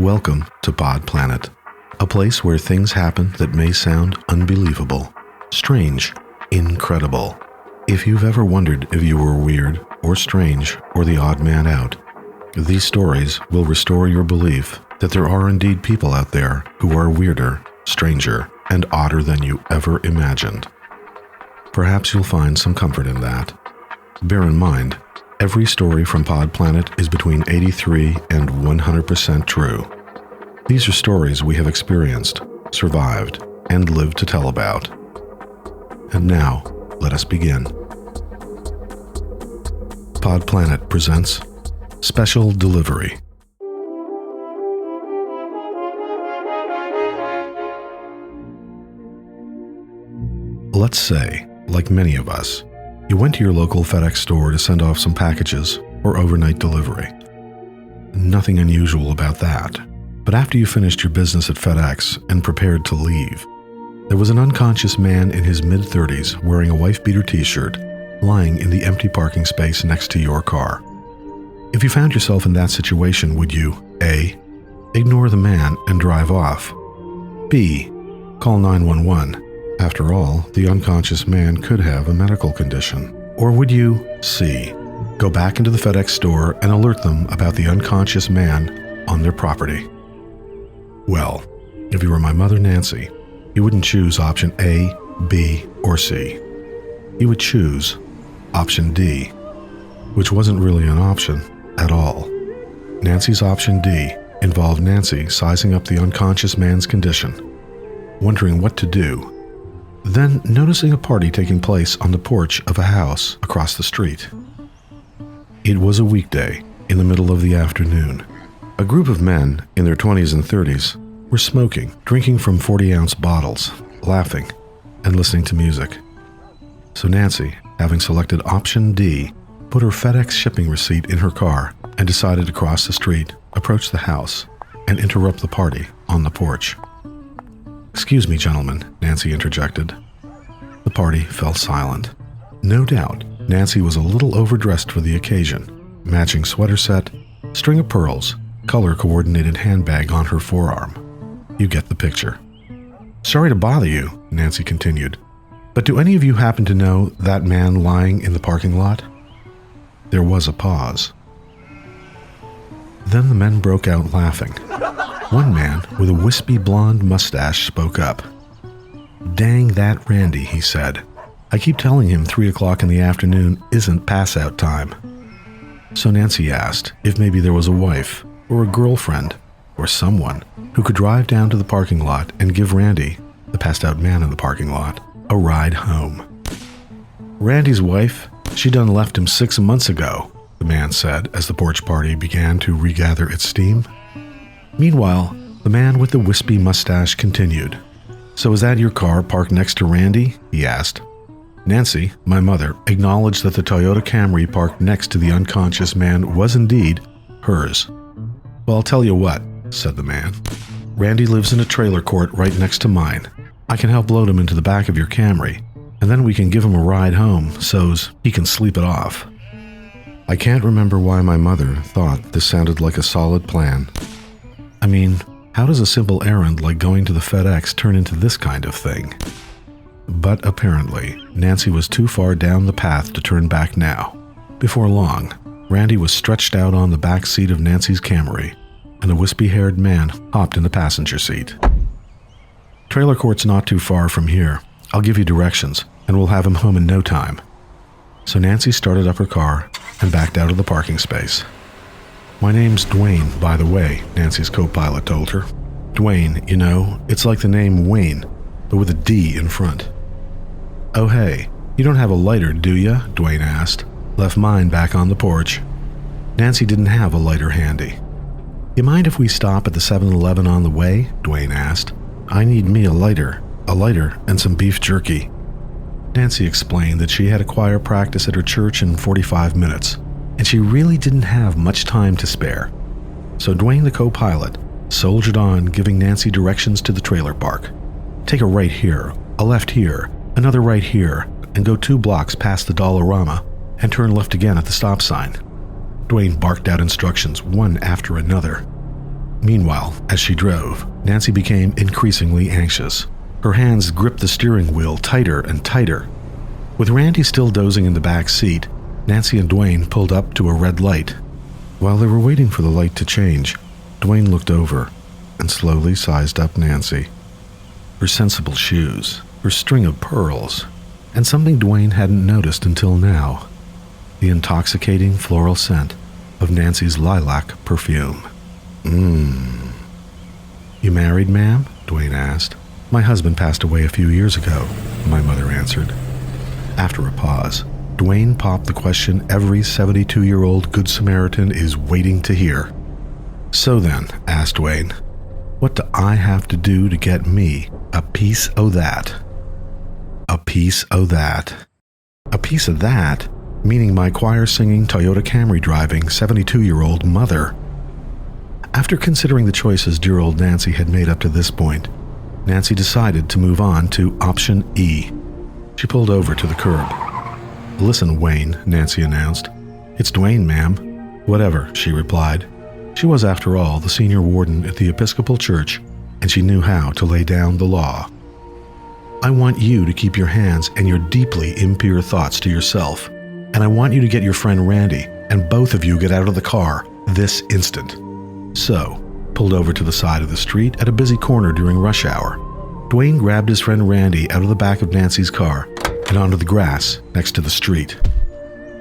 Welcome to Pod Planet, a place where things happen that may sound unbelievable, strange, incredible. If you've ever wondered if you were weird or strange or the odd man out, these stories will restore your belief that there are indeed people out there who are weirder, stranger, and odder than you ever imagined. Perhaps you'll find some comfort in that. Bear in mind, every story from Pod Planet is between 83 and 100% true. These are stories we have experienced, survived, and lived to tell about. And now, let us begin. Pod Planet presents Special Delivery. Let's say, like many of us, you went to your local FedEx store to send off some packages or overnight delivery. Nothing unusual about that. But after you finished your business at FedEx and prepared to leave, there was an unconscious man in his mid-30s wearing a wife-beater t-shirt lying in the empty parking space next to your car. If you found yourself in that situation, would you A. Ignore the man and drive off? B. Call 911? After all, the unconscious man could have a medical condition. Or would you C. Go back into the FedEx store and alert them about the unconscious man on their property? Well, if you were my mother Nancy, you wouldn't choose option A, B, or C. You would choose option D, which wasn't really an option at all. Nancy's option D involved Nancy sizing up the unconscious man's condition, wondering what to do, then noticing a party taking place on the porch of a house across the street. It was a weekday in the middle of the afternoon. A group of men in their 20s and 30s were smoking, drinking from 40-ounce bottles, laughing, and listening to music. So Nancy, having selected option D, put her FedEx shipping receipt in her car and decided to cross the street, approach the house, and interrupt the party on the porch. "Excuse me, gentlemen," Nancy interjected. The party fell silent. No doubt, Nancy was a little overdressed for the occasion. Matching sweater set, string of pearls, color-coordinated handbag on her forearm. You get the picture. "Sorry to bother you," Nancy continued, "but do any of you happen to know that man lying in the parking lot?" There was a pause. Then the men broke out laughing. One man with a wispy blonde mustache spoke up. "Dang that Randy," he said. "I keep telling him 3 o'clock in the afternoon isn't pass-out time." So Nancy asked if maybe there was a wife or a girlfriend or someone who could drive down to the parking lot and give Randy, the passed-out man in the parking lot, a ride home. "Randy's wife, she done left him 6 months ago," the man said as the porch party began to regather its steam. Meanwhile, the man with the wispy mustache continued. "So is that your car parked next to Randy?" he asked. Nancy, my mother, acknowledged that the Toyota Camry parked next to the unconscious man was indeed hers. "Well, I'll tell you what," said the man. "Randy lives in a trailer court right next to mine. I can help load him into the back of your Camry, and then we can give him a ride home so's he can sleep it off." I can't remember why my mother thought this sounded like a solid plan. I mean, how does a simple errand like going to the FedEx turn into this kind of thing? But apparently, Nancy was too far down the path to turn back now. Before long, Randy was stretched out on the back seat of Nancy's Camry, and the wispy-haired man hopped in the passenger seat. "Trailer court's not too far from here. I'll give you directions, and we'll have him home in no time." So Nancy started up her car and backed out of the parking space. "My name's Dwayne, by the way," Nancy's co-pilot told her. "Dwayne, you know, it's like the name Wayne, but with a D in front." "Oh hey, you don't have a lighter, do ya?" Dwayne asked. "Left mine back on the porch." Nancy didn't have a lighter handy. "You mind if we stop at the 7-Eleven on the way?" Dwayne asked. "I need me a lighter and some beef jerky." Nancy explained that she had a choir practice at her church in 45 minutes, and she really didn't have much time to spare. So Dwayne, the co-pilot, soldiered on, giving Nancy directions to the trailer park. "Take a right here, a left here, another right here, and go 2 blocks past the Dollarama, and turn left again at the stop sign." Dwayne barked out instructions one after another. Meanwhile, as she drove, Nancy became increasingly anxious. Her hands gripped the steering wheel tighter and tighter. With Randy still dozing in the back seat, Nancy and Dwayne pulled up to a red light. While they were waiting for the light to change, Dwayne looked over and slowly sized up Nancy. Her sensible shoes, her string of pearls, and something Dwayne hadn't noticed until now, the intoxicating floral scent of Nancy's lilac perfume. You married, ma'am? Dwayne asked. My husband passed away a few years ago, my mother answered. After a pause, Dwayne popped the question every 72-year-old Good Samaritan is waiting to hear. So then, asked Dwayne, what do I have to do to get me a piece o' that? A piece o' that. A piece of that, meaning my choir-singing, Toyota Camry driving, 72-year-old mother. After considering the choices dear old Nancy had made up to this point, Nancy decided to move on to option E. She pulled over to the curb. Listen, Wayne, Nancy announced. It's Dwayne, ma'am. Whatever, she replied. She was, after all, the senior warden at the Episcopal Church, and she knew how to lay down the law. I want you to keep your hands and your deeply impure thoughts to yourself, and I want you to get your friend Randy, and both of you get out of the car this instant. So, pulled over to the side of the street at a busy corner during rush hour, Dwayne grabbed his friend Randy out of the back of Nancy's car and onto the grass next to the street.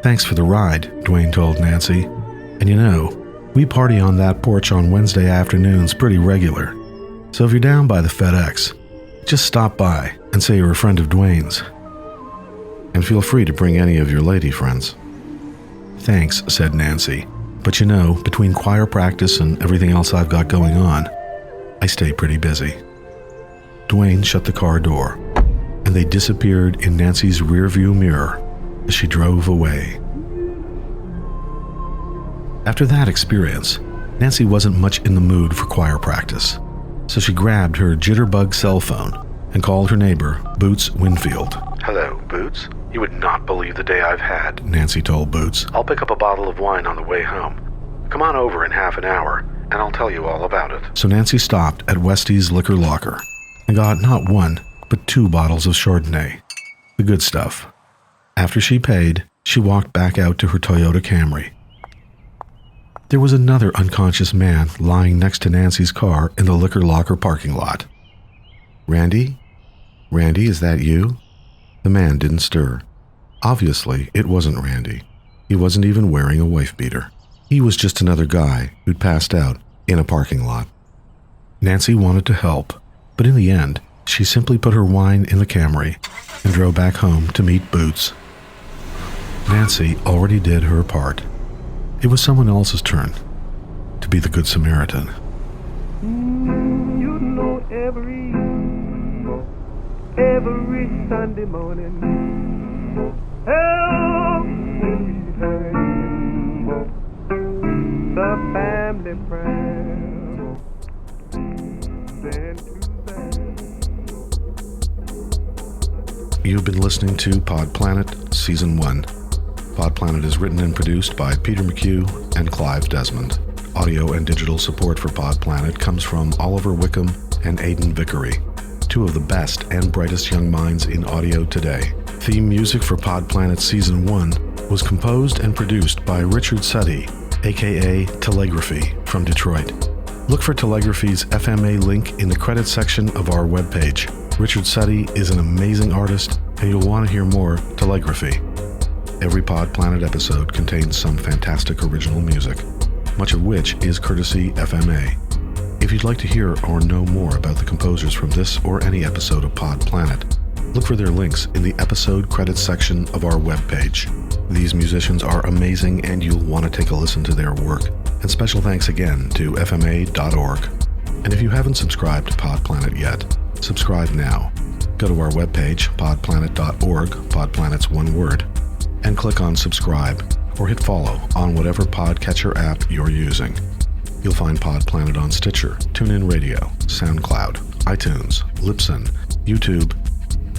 Thanks for the ride, Dwayne told Nancy. And you know, we party on that porch on Wednesday afternoons pretty regular. So if you're down by the FedEx, just stop by and say you're a friend of Dwayne's. And feel free to bring any of your lady friends. Thanks, said Nancy. But you know, between choir practice and everything else I've got going on, I stay pretty busy. Dwayne shut the car door, and they disappeared in Nancy's rearview mirror as she drove away. After that experience, Nancy wasn't much in the mood for choir practice, so she grabbed her jitterbug cell phone and called her neighbor, Boots Winfield. Hello, Boots. You would not believe the day I've had, Nancy told Boots. I'll pick up a bottle of wine on the way home. Come on over in half an hour, and I'll tell you all about it. So Nancy stopped at Westy's liquor locker and got not one, but 2 bottles of Chardonnay. The good stuff. After she paid, she walked back out to her Toyota Camry. There was another unconscious man lying next to Nancy's car in the liquor locker parking lot. Randy? Randy, is that you? The man didn't stir. Obviously, it wasn't Randy. He wasn't even wearing a wife beater. He was just another guy who'd passed out in a parking lot. Nancy wanted to help, but in the end, she simply put her wine in the Camry and drove back home to meet Boots. Nancy already did her part. It was someone else's turn to be the Good Samaritan. You know, every Sunday morning, help me return the family prayer. Then to You've been listening to Pod Planet Season 1. Pod Planet is written and produced by Peter McHugh and Clive Desmond. Audio and digital support for Pod Planet comes from Oliver Wickham and Aidan Vickery, 2 of the best and brightest young minds in audio today. Theme music for Pod Planet Season 1 was composed and produced by Richard Suddy, aka Telegraphy, from Detroit. Look for Telegraphy's FMA link in the credits section of our webpage. Richard Suddy is an amazing artist, and you'll want to hear more Telegraphy. Every Pod Planet episode contains some fantastic original music, much of which is courtesy FMA. If you'd like to hear or know more about the composers from this or any episode of Pod Planet, look for their links in the episode credits section of our webpage. These musicians are amazing, and you'll want to take a listen to their work. And special thanks again to FMA.org. And if you haven't subscribed to Pod Planet yet, subscribe now. Go to our webpage, podplanet.org, Podplanet's one word, and click on subscribe or hit follow on whatever podcatcher app you're using. You'll find Pod Planet on Stitcher, TuneIn Radio, SoundCloud, iTunes, Libsyn, YouTube,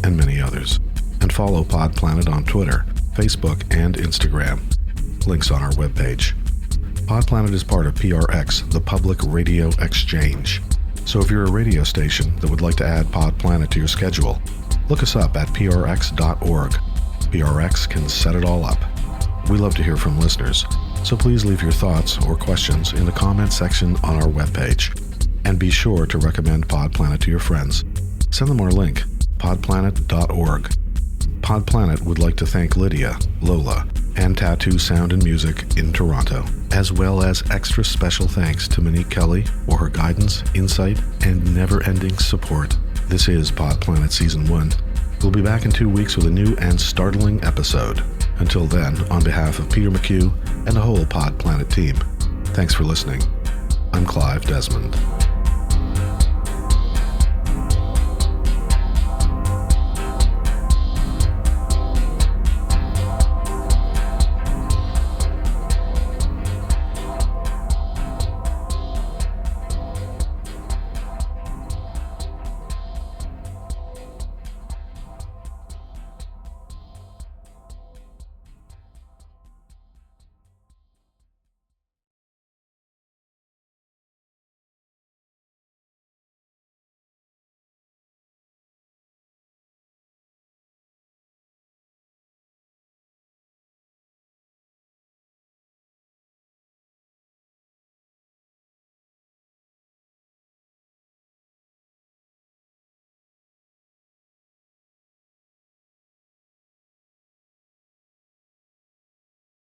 and many others. And follow Pod Planet on Twitter, Facebook, and Instagram. Links on our webpage. Pod Planet is part of PRX, the Public Radio Exchange. So if you're a radio station that would like to add Pod Planet to your schedule, look us up at prx.org. PRX can set it all up. We love to hear from listeners, so please leave your thoughts or questions in the comment section on our webpage. And be sure to recommend Pod Planet to your friends. Send them our link, podplanet.org. Pod Planet would like to thank Lydia, Lola, and Tattoo Sound and Music in Toronto, as well as extra special thanks to Monique Kelly for her guidance, insight, and never-ending support. This is Pod Planet Season 1. We'll be back in 2 weeks with a new and startling episode. Until then, on behalf of Peter McHugh and the whole Pod Planet team, thanks for listening. I'm Clive Desmond.